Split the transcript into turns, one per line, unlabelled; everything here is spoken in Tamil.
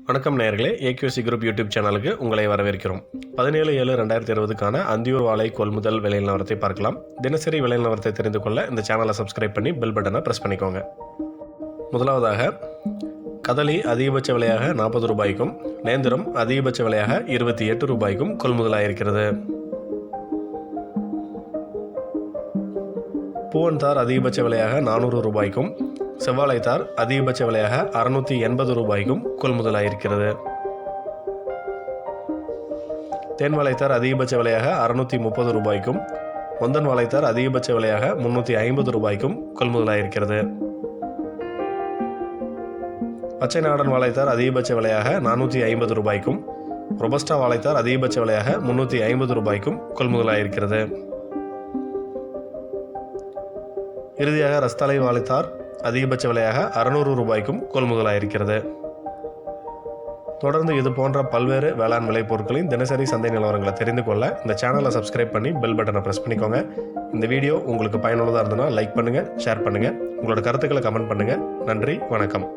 வணக்கம் நேயர்களே, ஏக்யூசி குரூப் யூடியூப் சேனலுக்கு உங்களை வரவேற்கிறோம். 17/7/2020க்கான அந்தியூர் வாழை கொள்முதல் விலை நிலவரத்தை பார்க்கலாம். தினசரி விலை நிலவரத்தை தெரிந்து கொள்ள இந்த சேனலை சப்ஸ்கிரைப் பண்ணி பெல் பட்டனை ப்ரெஸ் பண்ணிக்கோங்க. முதலாவதாக கதலி அதிகபட்ச விலையாக 40 ரூபாய்க்கும், நேந்திரம் அதிகபட்ச விலையாக 28 ரூபாய்க்கும் கொள்முதலாயிருக்கிறது. பூவன்தார் அதிகபட்ச விலையாக 400 ரூபாய்க்கும், செவ்வாழைத்தார் அதிகபட்ச விலையாக 680 ரூபாய்க்கும் கொள்முதலாயிருக்கிறது. தேன் வாழைத்தார் அதிகபட்ச விலையாக 630 ரூபாய்க்கும், முந்தன் வாழைத்தார் அதிகபட்ச விலையாக 350 ரூபாய்க்கும் கொள்முதலாயிருக்கிறது. பச்சை நாடன் வாழைத்தார் அதிகபட்ச விலையாக 450 ரூபாய்க்கும், ரொபஸ்டா வாழைத்தார் அதிகபட்ச விலையாக 350 ரூபாய்க்கும் கொள்முதலாயிருக்கிறது. இறுதியாக ரஸ்தாலை வாழைத்தார் அதிகபட்ச விலையாக 600 ரூபாய்க்கும் கொள்முதலாயிருக்கிறது. தொடர்ந்து இது போன்ற பல்வேறு வேளாண் விளை பொருட்களின் தினசரி சந்தை நிலவரங்களை தெரிந்து கொள்ள இந்த சேனலை சப்ஸ்கிரைப் பண்ணி பெல் பட்டனை ப்ரெஸ் பண்ணிக்கோங்க. இந்த வீடியோ உங்களுக்கு பயனுள்ளதாக இருந்ததுன்னா லைக் பண்ணுங்கள், ஷேர் பண்ணுங்கள், உங்களோட கருத்துக்களை கமெண்ட் பண்ணுங்கள். நன்றி, வணக்கம்.